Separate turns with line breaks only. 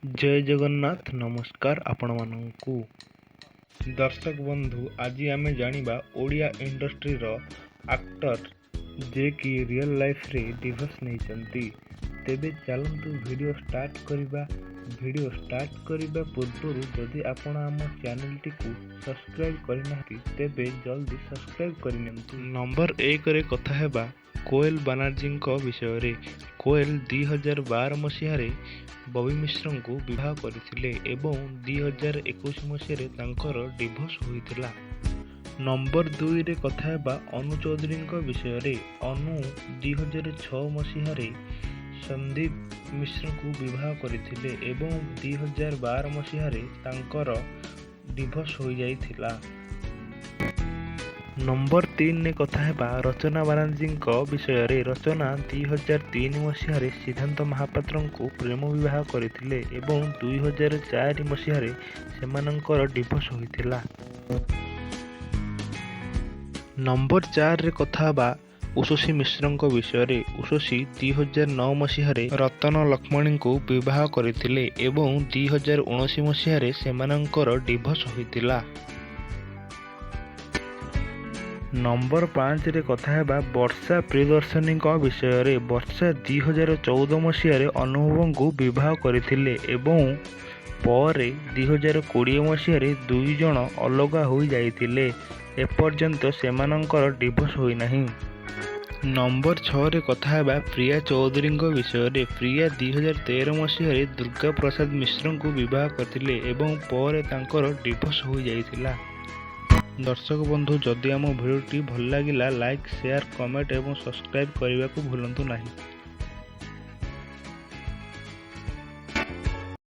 जय जगन्नाथ नमस्कार आपण मानकु दर्शक बंधु आज आमे जानिबा ओडिया इंडस्ट्री रो एक्टर जे कि रियल लाइफ रे डिवोर्स नहीं चंती। तेबे चलंतु वीडियो स्टार्ट करिबा पूर्व जदि आपण आम चैनल टी को सब्सक्राइब करना तेबे जल्दी सब्सक्राइब करनियंतु। नंबर 1 रे कथा हेबा कोएल बनर्जी विषय रे। कोएल 2012 मसीह बॉबी मिश्र को विवाह करथिले एवं 2021 मसीह तांकर डिवोर्स होइतिला। नंबर 2 रे कथा हेबा अनु चौधरी विषय रे। अनु 2006 मसीह संदीप मिश्र को विवाह करथिले एवं 2012 मसीह तांकर डिवोर्स हो जाइथिला। नंबर 3 ने कथा हेबा रचना बनर्जी विषय रे। रचना 2003 मसीह सिद्धांत महापात्र को प्रेम विवाह करथिले एवं 2004 मसीह सेमानंकर डिवोर्स होइथिला। नंबर 4 रे कथा हेबा उषसी मिश्र विषय रे। उषसी 2009 मसीह रतन लक्ष्मणी को विवाह करथिले एवं 2019 मसीह सेमानंकर डिवोर्स होइथिला। नंबर 5 रे कथा हेबा वर्षा प्रियदर्शनी विषय रे। वर्षा 2014 मसीह अनुभव को विवाह करथिले एवं पर 2020 मसीह दुई जन अलग हो जाइतिले। एपर्यंत सेमानंकर डिवोर्स होई नाही। नंबर 6 रे कथा हेबा प्रिया चौधरी विषय रे। प्रिया 2013 मसीह दुर्गा प्रसाद मिश्र को विवाह करथिले एवं पर तांकर डिवोर्स हो जाइतिला। दर्शक बंधु जदि आम भिडियोटी भल लगिला लाइक शेयर कमेंट एवं सब्सक्राइब करने को भूलंतु नहीं।